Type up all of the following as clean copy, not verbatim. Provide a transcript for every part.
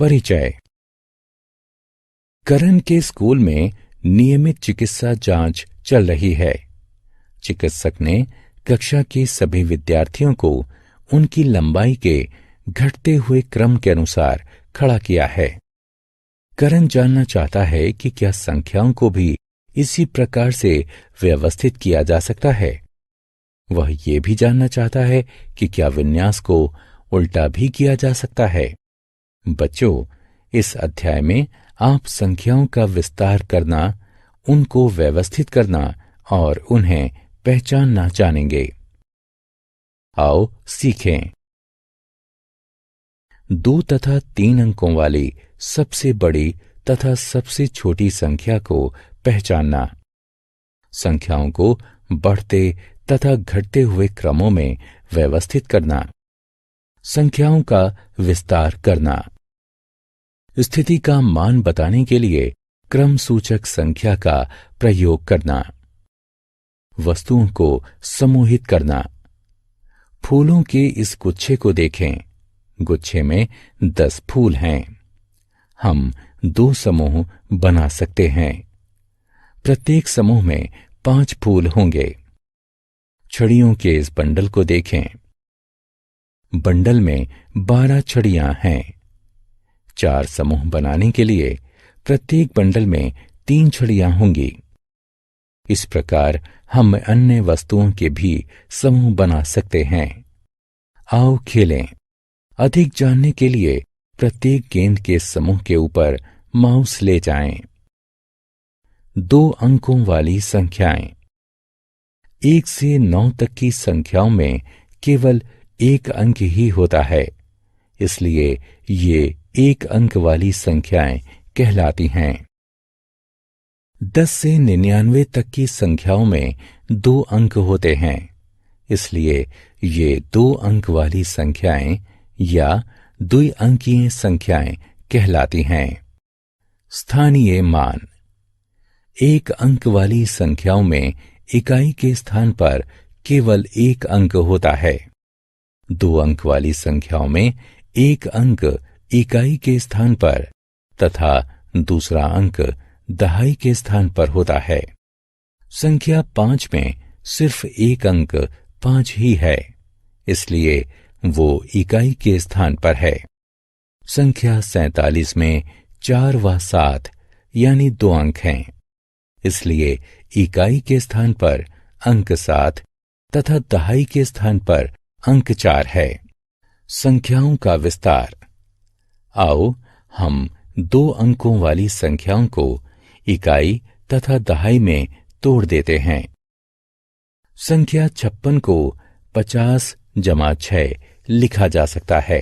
परिचय। करण के स्कूल में नियमित चिकित्सा जांच चल रही है। चिकित्सक ने कक्षा के सभी विद्यार्थियों को उनकी लंबाई के घटते हुए क्रम के अनुसार खड़ा किया है। करण जानना चाहता है कि क्या संख्याओं को भी इसी प्रकार से व्यवस्थित किया जा सकता है। वह ये भी जानना चाहता है कि क्या विन्यास को उल्टा भी किया जा सकता है। बच्चों, इस अध्याय में आप संख्याओं का विस्तार करना, उनको व्यवस्थित करना और उन्हें पहचानना जानेंगे। आओ सीखें। 2 तथा 3 अंकों वाली सबसे बड़ी तथा सबसे छोटी संख्या को पहचानना। संख्याओं को बढ़ते तथा घटते हुए क्रमों में व्यवस्थित करना। संख्याओं का विस्तार करना। स्थिति का मान बताने के लिए क्रम सूचक संख्या का प्रयोग करना। वस्तुओं को समूहित करना। फूलों के इस गुच्छे को देखें। गुच्छे में 10 फूल हैं। हम 2 समूह बना सकते हैं। प्रत्येक समूह में 5 फूल होंगे। छड़ियों के इस बंडल को देखें। बंडल में 12 छड़ियां हैं। 4 समूह बनाने के लिए प्रत्येक बंडल में 3 छड़ियां होंगी। इस प्रकार हम अन्य वस्तुओं के भी समूह बना सकते हैं। आओ खेलें। अधिक जानने के लिए प्रत्येक गेंद के समूह के ऊपर माउस ले जाएं। 2 अंकों वाली संख्याएं। 1 से 9 तक की संख्याओं में केवल 1 अंक ही होता है, इसलिए ये 1 अंक वाली संख्याएं कहलाती हैं। 10 से 99 तक की संख्याओं में 2 अंक होते हैं, इसलिए ये 2 अंक वाली संख्याएं या द्विअंकीय संख्याएं कहलाती हैं। स्थानीय मान। 1 अंक वाली संख्याओं में इकाई के स्थान पर केवल 1 अंक होता है। 2 अंक वाली संख्याओं में 1 अंक इकाई के स्थान पर तथा दूसरा अंक दहाई के स्थान पर होता है। संख्या 5 में सिर्फ 1 अंक 5 ही है, इसलिए वो इकाई के स्थान पर है। संख्या 47 में 4 व 7 यानी 2 अंक हैं, इसलिए इकाई के स्थान पर अंक 7 तथा दहाई के स्थान पर अंक 4 है। संख्याओं का विस्तार। आओ हम 2 अंकों वाली संख्याओं को इकाई तथा दहाई में तोड़ देते हैं। संख्या 56 को 50 + 6 लिखा जा सकता है।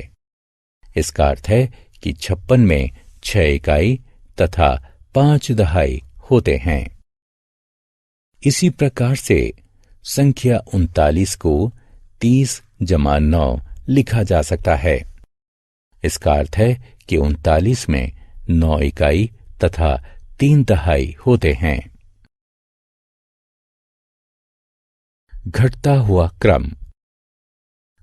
इसका अर्थ है कि 56 में 6 इकाई तथा 5 दहाई होते हैं। इसी प्रकार से संख्या 39 को 30 + 9 लिखा जा सकता है। इसका अर्थ है कि 39 में 9 इकाई तथा 3 दहाई होते हैं। घटता हुआ क्रम।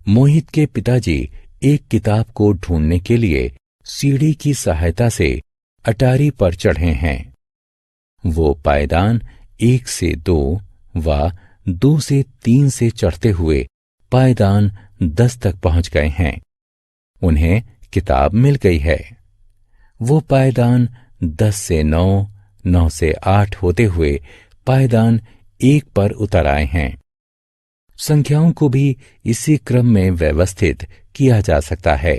मोहित के पिताजी एक किताब को ढूंढने के लिए सीढ़ी की सहायता से अटारी पर चढ़े हैं। वो पायदान 1 से 2 व 2 से 3 से चढ़ते हुए पायदान 10 तक पहुंच गए हैं। उन्हें किताब मिल गई है। वो पायदान 10 से 9, 9 से 8 होते हुए पायदान 1 पर उतर आए हैं। संख्याओं को भी इसी क्रम में व्यवस्थित किया जा सकता है।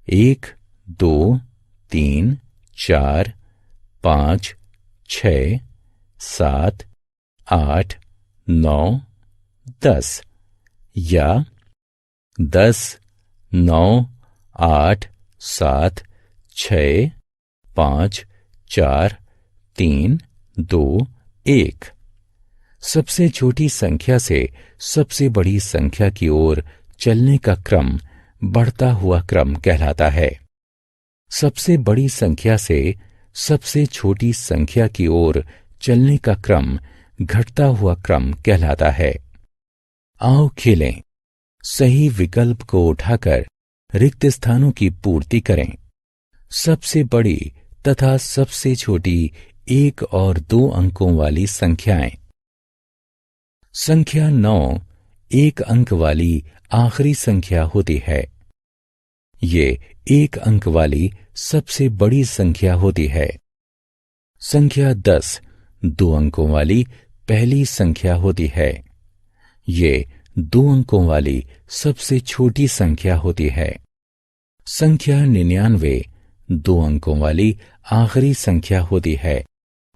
1, 2, 3, 4, 5, 6, 7, 8, 9, 10 या 10, 9, 8, 7, 6, 5, 4, 3, 2, 1। सबसे छोटी संख्या से सबसे बड़ी संख्या की ओर चलने का क्रम बढ़ता हुआ क्रम कहलाता है। सबसे बड़ी संख्या से सबसे छोटी संख्या की ओर चलने का क्रम घटता हुआ क्रम कहलाता है। आओ खेलें। सही विकल्प को उठाकर रिक्त स्थानों की पूर्ति करें। सबसे बड़ी तथा सबसे छोटी 1 और 2 अंकों वाली संख्याएं। संख्या 9 1 अंक वाली आखिरी संख्या होती है। ये 1 अंक वाली सबसे बड़ी संख्या होती है। संख्या 10 2 अंकों वाली पहली संख्या होती है। ये 2 अंकों वाली सबसे छोटी संख्या होती है। संख्या 99 2 अंकों वाली आखिरी संख्या होती है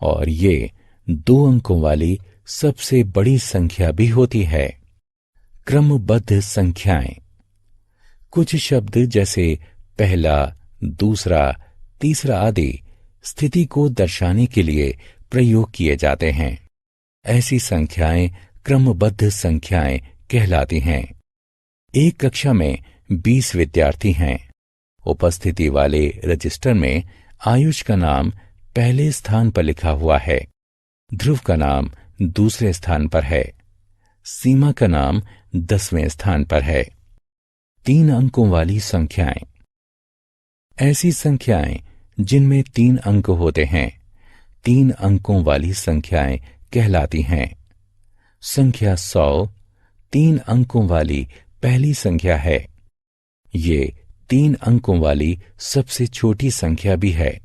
और ये 2 अंकों वाली सबसे बड़ी संख्या भी होती है। क्रमबद्ध संख्याएं। कुछ शब्द जैसे पहला, दूसरा, तीसरा आदि स्थिति को दर्शाने के लिए प्रयोग किए जाते हैं। ऐसी संख्याएं क्रमबद्ध संख्याएं कहलाती हैं। एक कक्षा में 20 विद्यार्थी हैं। उपस्थिति वाले रजिस्टर में आयुष का नाम पहले स्थान पर लिखा हुआ है, ध्रुव का नाम दूसरे स्थान पर है, सीमा का नाम 10वें स्थान पर है। 3 अंकों वाली संख्याएं। ऐसी संख्याएं जिनमें 3 अंक होते हैं 3 अंकों वाली संख्याएं कहलाती हैं। संख्या 100 3 अंकों वाली पहली संख्या है। ये 3 अंकों वाली सबसे छोटी संख्या भी है।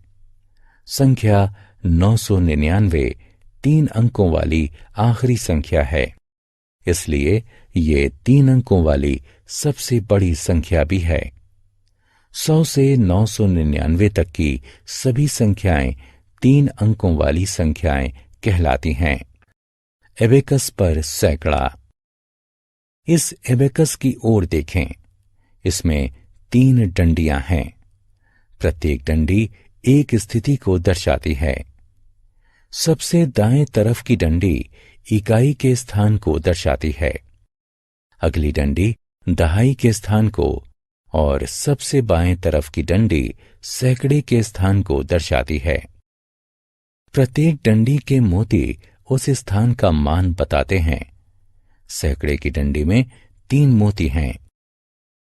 संख्या 999 3 अंकों वाली आखिरी संख्या है, इसलिए ये 3 अंकों वाली सबसे बड़ी संख्या भी है। 100 से 999 तक की सभी संख्याएं 3 अंकों वाली संख्याएं कहलाती हैं। एबेकस पर सैकड़ा। इस एबेकस की ओर देखें। इसमें 3 डंडियां हैं। प्रत्येक डंडी एक स्थिति को दर्शाती है। सबसे दाएं तरफ की डंडी इकाई के स्थान को दर्शाती है, अगली डंडी दहाई के स्थान को और सबसे बाएं तरफ की डंडी सैकड़े के स्थान को दर्शाती है। प्रत्येक डंडी के मोती उस स्थान का मान बताते हैं। सैकड़े की डंडी में 3 मोती हैं,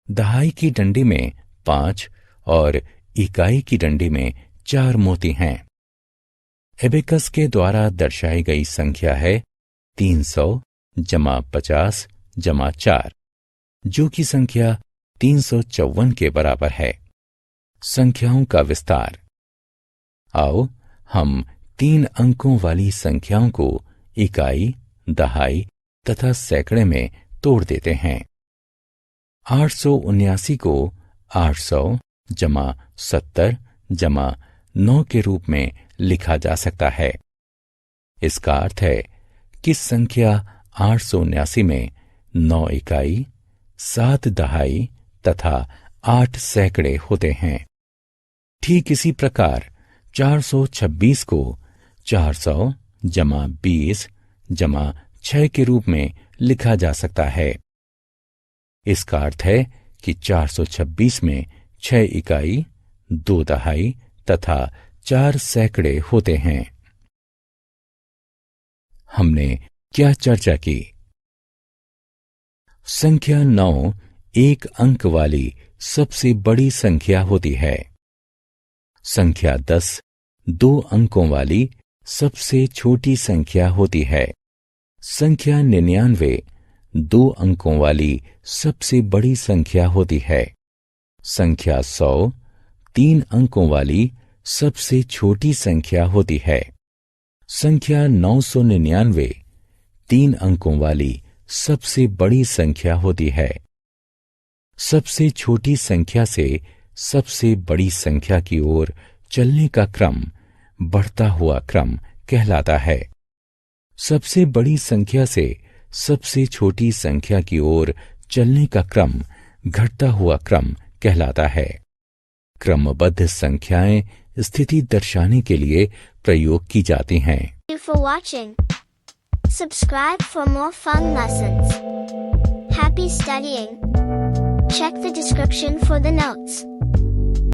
दहाई की डंडी में 5 और इकाई की डंडी में 4 मोती हैं। एबेकस के द्वारा दर्शाई गई संख्या है 300 जमा 50 जमा 4, जो कि संख्या 354 के बराबर है। संख्याओं का विस्तार। आओ हम 3 अंकों वाली संख्याओं को इकाई, दहाई तथा सैकड़े में तोड़ देते हैं। 879 को 800 जमा 70 जमा 9 के रूप में लिखा जा सकता है। इसका अर्थ है कि संख्या 879 में 9 इकाई, 7 दहाई तथा 8 सैकड़े होते हैं। ठीक इसी प्रकार 426 को 400 जमा 20 जमा 6 के रूप में लिखा जा सकता है। इसका अर्थ है कि 426 में 6 इकाई, 2 दहाई तथा 4 सैकड़े होते हैं। हमने क्या चर्चा की? संख्या 9 1 अंक वाली सबसे बड़ी संख्या होती है। संख्या 10 2 अंकों वाली सबसे छोटी संख्या होती है। संख्या 99 2 अंकों वाली सबसे बड़ी संख्या होती है। संख्या 100 3 अंकों वाली सबसे छोटी संख्या होती है। संख्या 999 3 अंकों वाली सबसे बड़ी संख्या होती है। सबसे छोटी संख्या से सबसे बड़ी संख्या की ओर चलने का क्रम बढ़ता हुआ क्रम कहलाता है। सबसे बड़ी संख्या से सबसे छोटी संख्या की ओर चलने का क्रम घटता हुआ क्रम कहलाता है। क्रमबद्ध संख्याएं स्थिति दर्शाने के लिए प्रयोग की जाती हैं। Thank you for watching. Subscribe for more fun lessons. Happy studying. Check the description for the notes.